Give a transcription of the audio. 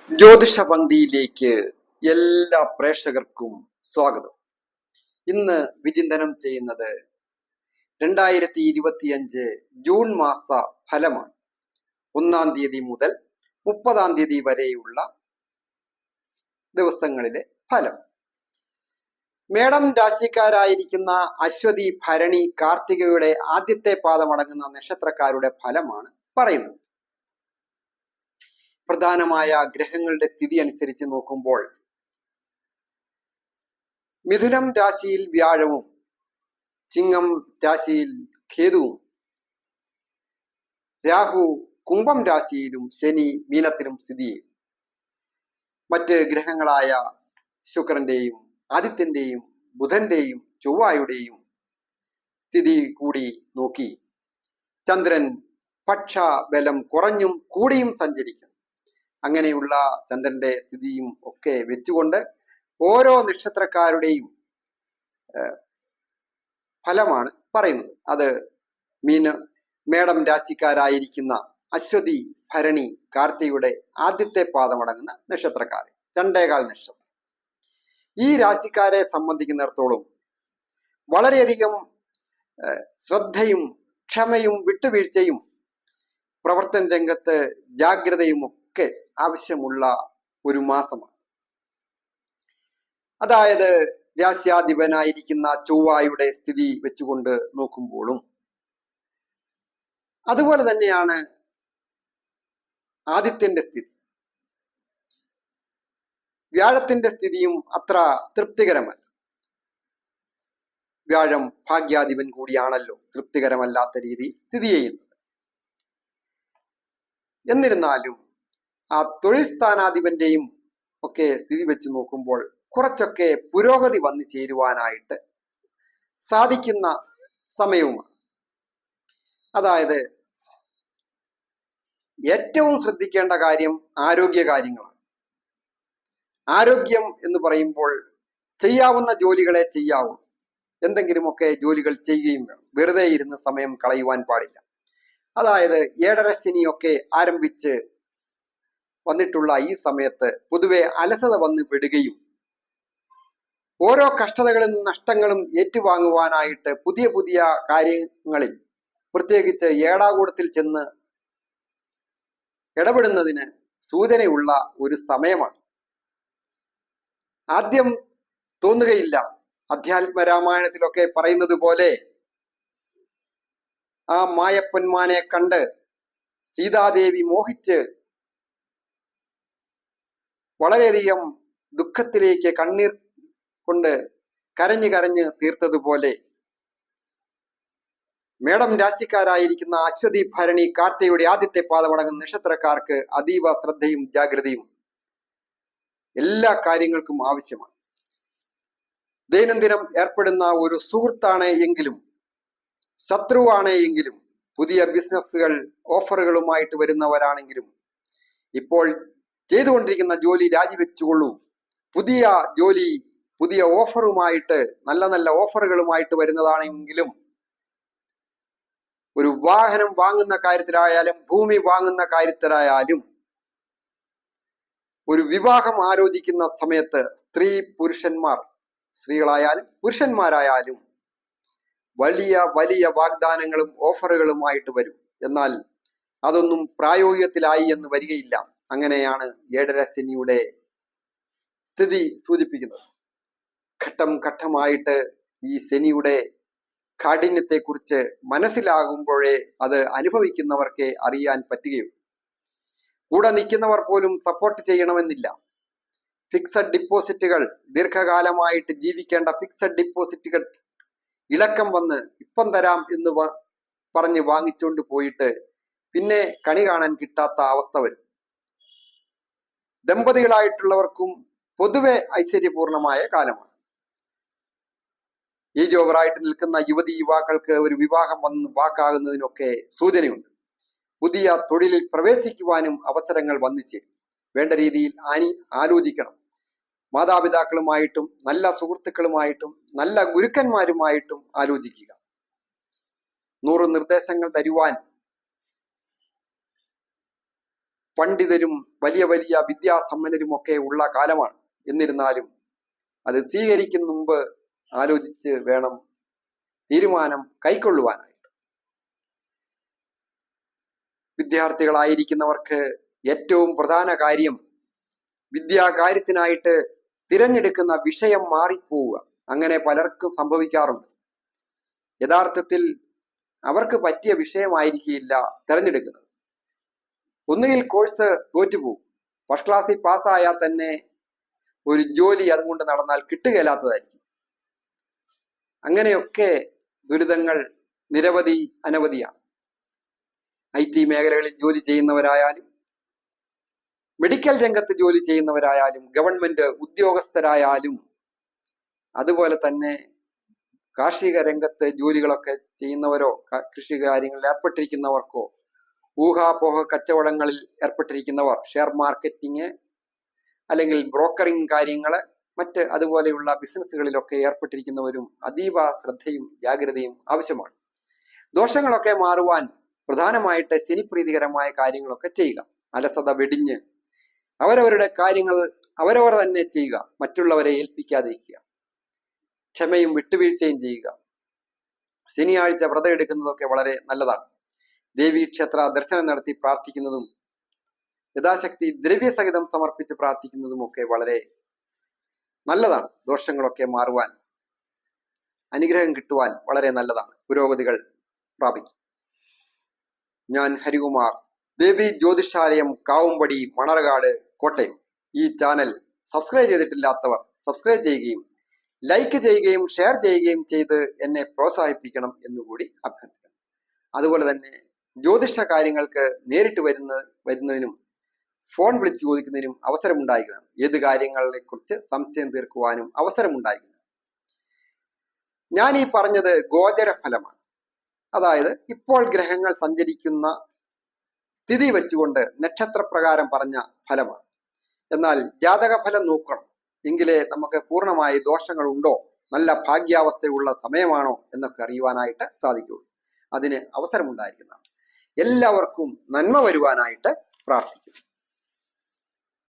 ജ്യോതിഷ പന്തിയിലേക്ക് എല്ലാ പ്രേക്ഷകർക്കും സ്വാഗതം. ഇന്ന് വിചിന്തനം ചെയ്യുന്നത് 2025 ജൂൺ മാസ ഫലമാണ്. 1-ാം തീയതി മുതൽ 30-ാം തീയതി വരെയുള്ള ദിവസങ്ങളിലെ ഫലം. മേടം രാശിക്കാരായിരിക്കുന്ന അശ്വതി, ഭരണി, കാർത്തികയുടെ ആദ്യത്തെ പാദമടങ്ങുന്ന നക്ഷത്രക്കാരുടെ ഫലമാണ് പറയുന്നത്. പ്രധാനമായ ഗ്രഹങ്ങളുടെ സ്ഥിതി അനുസരിച്ച് നോക്കുമ്പോൾ മിഥുനം രാശിയിൽ വ്യാഴവും, ചിങ്ങം രാശിയിൽ കേതുവും, രാഹു കുംഭം രാശിയിലും ശനി മീനത്തിലും സ്ഥിതി ചെയ്യും. മറ്റ് ഗ്രഹങ്ങളായ ശുക്രന്റെയും ആദിത്യന്റെയും ബുധന്റെയും ചൊവ്വായുടെയും സ്ഥിതി കൂടി നോക്കി ചന്ദ്രൻ പക്ഷ ബലം കുറഞ്ഞും കൂടിയും സഞ്ചരിക്കും. അങ്ങനെയുള്ള ചന്ദ്രന്റെ സ്ഥിതിയും ഒക്കെ വെച്ചുകൊണ്ട് ഓരോ നക്ഷത്രക്കാരുടെയും ഫലമാണ് പറയുന്നത്. അത് മേടം രാശിക്കാരായിരിക്കുന്ന അശ്വതി, ഭരണി, കാർത്തികയുടെ ആദ്യത്തെ പാദമടങ്ങുന്ന നക്ഷത്രക്കാർ, 2.25 നക്ഷത്രം. ഈ രാശിക്കാരെ സംബന്ധിക്കുന്നിടത്തോളം വളരെയധികം ശ്രദ്ധയും ക്ഷമയും വിട്ടുവീഴ്ചയും പ്രവർത്തന രംഗത്ത് ജാഗ്രതയും ഒക്കെ ആവശ്യമുള്ള ഒരു മാസമാണ്. അതായത് രാശ്യാധിപനായിരിക്കുന്ന ചൊവ്വായുടെ സ്ഥിതി വെച്ചുകൊണ്ട് നോക്കുമ്പോഴും അതുപോലെ തന്നെയാണ് ആദിത്യന്റെ സ്ഥിതി. വ്യാഴത്തിന്റെ സ്ഥിതിയും അത്ര തൃപ്തികരമല്ല. വ്യാഴം ഭാഗ്യാധിപൻ കൂടിയാണല്ലോ തൃപ്തികരമല്ലാത്ത രീതിയിൽ സ്ഥിതി ചെയ്യുന്നത്. എന്നിരുന്നാലും ആ തൊഴിൽ സ്ഥാനാധിപന്റെയും ഒക്കെ സ്ഥിതി വെച്ച് നോക്കുമ്പോൾ കുറച്ചൊക്കെ പുരോഗതി വന്നു ചേരുവാനായിട്ട് സാധിക്കുന്ന സമയവുമാണ്. അതായത് ഏറ്റവും ശ്രദ്ധിക്കേണ്ട കാര്യം ആരോഗ്യ കാര്യങ്ങളാണ്. ആരോഗ്യം എന്ന് പറയുമ്പോൾ ചെയ്യാവുന്ന ജോലികളെ ചെയ്യാവൂ. എന്തെങ്കിലുമൊക്കെ ജോലികൾ ചെയ്യുകയും വേണം. വെറുതെ ഇരുന്ന് സമയം കളയുവാൻ പാടില്ല. അതായത് ഏഴരശനിയൊക്കെ ആരംഭിച്ച് വന്നിട്ടുള്ള ഈ സമയത്ത് പൊതുവെ അലസത വന്ന് പെടുകയും ഓരോ കഷ്ടതകളും നഷ്ടങ്ങളും ഏറ്റുവാങ്ങുവാനായിട്ട് പുതിയ പുതിയ കാര്യങ്ങളിൽ, പ്രത്യേകിച്ച് ഏടാകൂടത്തിൽ ചെന്ന് ഇടപെടുന്നതിന് സൂചനയുള്ള ഒരു സമയമാണ്. ആദ്യം തോന്നുകയില്ല, അധ്യാത്മ രാമായണത്തിലൊക്കെ പറയുന്നത് പോലെ ആ മായപ്പൊന്മാനെ കണ്ട് സീതാദേവി മോഹിച്ച് വളരെയധികം ദുഃഖത്തിലേക്ക് കണ്ണീർ കൊണ്ട് കരഞ്ഞു കരഞ്ഞ് തീർത്തതുപോലെ മേടം രാശിക്കാരായിരിക്കുന്ന അശ്വതി, ഭരണി, കാർത്തികയുടെ ആദ്യത്തെ പാദമടങ്ങുന്ന നക്ഷത്രക്കാർക്ക് അതീവ ശ്രദ്ധയും ജാഗ്രതയും എല്ലാ കാര്യങ്ങൾക്കും ആവശ്യമാണ്. ദൈനംദിനം ഏർപ്പെടുന്ന ഒരു സുഹൃത്താണ് എങ്കിലും ശത്രുവാണ് എങ്കിലും പുതിയ ബിസിനസ്സുകൾ ഓഫറുകളുമായിട്ട് വരുന്നവരാണെങ്കിലും ഇപ്പോൾ ചെയ്തുകൊണ്ടിരിക്കുന്ന ജോലി രാജിവെച്ചുകൊള്ളൂ. പുതിയ ജോലി പുതിയ ഓഫറുമായിട്ട്, നല്ല നല്ല ഓഫറുകളുമായിട്ട് വരുന്നതാണെങ്കിലും, ഒരു വാഹനം വാങ്ങുന്ന കാര്യത്തിലായാലും ഭൂമി വാങ്ങുന്ന കാര്യത്തിലായാലും, ഒരു വിവാഹം ആലോചിക്കുന്ന സമയത്ത് പുരുഷന്മാർ, സ്ത്രീകളായാലും പുരുഷന്മാരായാലും വലിയ വലിയ വാഗ്ദാനങ്ങളും ഓഫറുകളുമായിട്ട് വരും. എന്നാൽ അതൊന്നും പ്രായോഗികത്തിലായി എന്ന് വരികയില്ല. അങ്ങനെയാണ് ഏഴരശനിയുടെ സ്ഥിതി സൂചിപ്പിക്കുന്നത്. ഘട്ടം ഘട്ടമായിട്ട് ഈ ശനിയുടെ കാഠിന്യത്തെക്കുറിച്ച് മനസ്സിലാകുമ്പോഴേ അത് അനുഭവിക്കുന്നവർക്കേ അറിയാൻ പറ്റുകയുള്ളൂ. കൂടെ നിൽക്കുന്നവർ പോലും സപ്പോർട്ട് ചെയ്യണമെന്നില്ല. ഫിക്സഡ് ഡിപ്പോസിറ്റുകൾ, ദീർഘകാലമായിട്ട് ജീവിക്കേണ്ട ഫിക്സഡ് ഡിപ്പോസിറ്റുകൾ ഇളക്കം വന്ന് ഇപ്പം തരാം എന്ന് പറഞ്ഞ് വാങ്ങിച്ചുകൊണ്ട് പോയിട്ട് പിന്നെ കണി കാണാൻ കിട്ടാത്ത അവസ്ഥ വരും. ദമ്പതികളായിട്ടുള്ളവർക്കും പൊതുവെ ഐശ്വര്യപൂർണമായ കാലമാണ്. ഏജ് ഓവറായിട്ട് നിൽക്കുന്ന യുവതി യുവാക്കൾക്ക് ഒരു വിവാഹം വന്ന് വാക്കാകുന്നതിനൊക്കെ സൂചനയുണ്ട്. പുതിയ തൊഴിലിൽ പ്രവേശിക്കുവാനും അവസരങ്ങൾ വന്നു ചേരും. വേണ്ട രീതിയിൽ ആലോചിക്കണം. മാതാപിതാക്കളുമായിട്ടും നല്ല സുഹൃത്തുക്കളുമായിട്ടും നല്ല ഗുരുക്കന്മാരുമായിട്ടും ആലോചിക്കുക. 100 നിർദ്ദേശങ്ങൾ തരുവാൻ പണ്ഡിതരും വലിയ വലിയ വിദ്യാസമ്പന്നരും ഒക്കെ ഉള്ള കാലമാണ്. എന്നിരുന്നാലും അത് സ്വീകരിക്കും മുമ്പ് ആലോചിച്ച് വേണം തീരുമാനം കൈക്കൊള്ളുവാനായിട്ട്. വിദ്യാർത്ഥികളായിരിക്കുന്നവർക്ക് ഏറ്റവും പ്രധാന കാര്യം വിദ്യാകാര്യത്തിനായിട്ട് തിരഞ്ഞെടുക്കുന്ന വിഷയം മാറിപ്പോവുക. അങ്ങനെ പലർക്കും സംഭവിക്കാറുണ്ട്. യഥാർത്ഥത്തിൽ അവർക്ക് പറ്റിയ വിഷയമായിരിക്കില്ല തിരഞ്ഞെടുക്കുന്നത്. ഒന്നുകിൽ കോഴ്സ് തോറ്റുപോകും. ഫസ്റ്റ് ക്ലാസ്സിൽ പാസ്സായാൽ തന്നെ ഒരു ജോലി അതുകൊണ്ട് നടന്നാൽ കിട്ടുകയില്ലാത്തതായിരിക്കും. അങ്ങനെയൊക്കെ ദുരിതങ്ങൾ നിരവധി അനവധിയാണ്. IT മേഖലകളിൽ ജോലി ചെയ്യുന്നവരായാലും, മെഡിക്കൽ രംഗത്ത് ജോലി ചെയ്യുന്നവരായാലും, ഗവൺമെന്റ് ഉദ്യോഗസ്ഥരായാലും, അതുപോലെ തന്നെ കാർഷിക രംഗത്ത് ജോലികളൊക്കെ ചെയ്യുന്നവരോ കൃഷി കാര്യങ്ങളിൽ ഏർപ്പെട്ടിരിക്കുന്നവർക്കോ, ഊഹാപോഹ കച്ചവടങ്ങളിൽ ഏർപ്പെട്ടിരിക്കുന്നവർ, ഷെയർ മാർക്കറ്റിംഗ് അല്ലെങ്കിൽ ബ്രോക്കറിംഗ് കാര്യങ്ങള്, മറ്റ് അതുപോലെയുള്ള ബിസിനസ്സുകളിലൊക്കെ ഏർപ്പെട്ടിരിക്കുന്നവരും അതീവ ശ്രദ്ധയും ജാഗ്രതയും ആവശ്യമാണ്. ദോഷങ്ങളൊക്കെ മാറുവാൻ പ്രധാനമായിട്ട് ശനിപ്രീതികരമായ കാര്യങ്ങളൊക്കെ ചെയ്യുക. അലസത വെടിഞ്ഞ് അവരവരുടെ കാര്യങ്ങൾ അവരവർ തന്നെ ചെയ്യുക. മറ്റുള്ളവരെ ഏൽപ്പിക്കാതിരിക്കുക. ക്ഷമയും വിട്ടുവീഴ്ചയും ചെയ്യുക. ശനിയാഴ്ച വ്രതം എടുക്കുന്നതൊക്കെ വളരെ നല്ലതാണ്. ദേവീക്ഷേത്ര ദർശനം നടത്തി പ്രാർത്ഥിക്കുന്നതും യഥാശക്തി ദ്രവ്യസഹിതം സമർപ്പിച്ച് പ്രാർത്ഥിക്കുന്നതും ഒക്കെ വളരെ നല്ലതാണ്. ദോഷങ്ങളൊക്കെ മാറുവാൻ, അനുഗ്രഹം കിട്ടുവാൻ വളരെ നല്ലതാണ്. പുരോഗതികൾ പ്രാപിക്കും. ഞാൻ ഹരികുമാർ, ദേവി ജ്യോതിഷാലയം, കാവുംപടി, മണർകാട്, കോട്ടയം. ഈ ചാനൽ സബ്സ്ക്രൈബ് ചെയ്തിട്ടില്ലാത്തവർ സബ്സ്ക്രൈബ് ചെയ്യുകയും ലൈക്ക് ചെയ്യുകയും ഷെയർ ചെയ്യുകയും ചെയ്ത് എന്നെ പ്രോത്സാഹിപ്പിക്കണം എന്നുകൂടി അഭ്യർത്ഥിക്കണം. അതുപോലെ തന്നെ ജ്യോതിഷ കാര്യങ്ങൾക്ക് നേരിട്ട് വരുന്നതിനും ഫോൺ വിളിച്ച് ചോദിക്കുന്നതിനും അവസരമുണ്ടായിരിക്കുന്നതാണ്. ഏത് കാര്യങ്ങളെ കുറിച്ച് സംശയം തീർക്കുവാനും അവസരമുണ്ടായിരിക്കുന്നത്. ഞാൻ ഈ പറഞ്ഞത് ഗോചര ഫലമാണ്. അതായത് ഇപ്പോൾ ഗ്രഹങ്ങൾ സഞ്ചരിക്കുന്ന സ്ഥിതി വെച്ചുകൊണ്ട് നക്ഷത്രപ്രകാരം പറഞ്ഞ ഫലമാണ്. എന്നാൽ ജാതക ഫലം നോക്കണം. എങ്കിലേ നമുക്ക് പൂർണ്ണമായി ദോഷങ്ങൾ ഉണ്ടോ, നല്ല ഭാഗ്യാവസ്ഥയുള്ള സമയമാണോ എന്നൊക്കെ അറിയുവാനായിട്ട് സാധിക്കുള്ളൂ. അതിന് അവസരമുണ്ടായിരിക്കുന്നതാണ്. എല്ലാവർക്കും നന്മ വരുവാനായിട്ട് പ്രാർത്ഥിക്കുന്നു.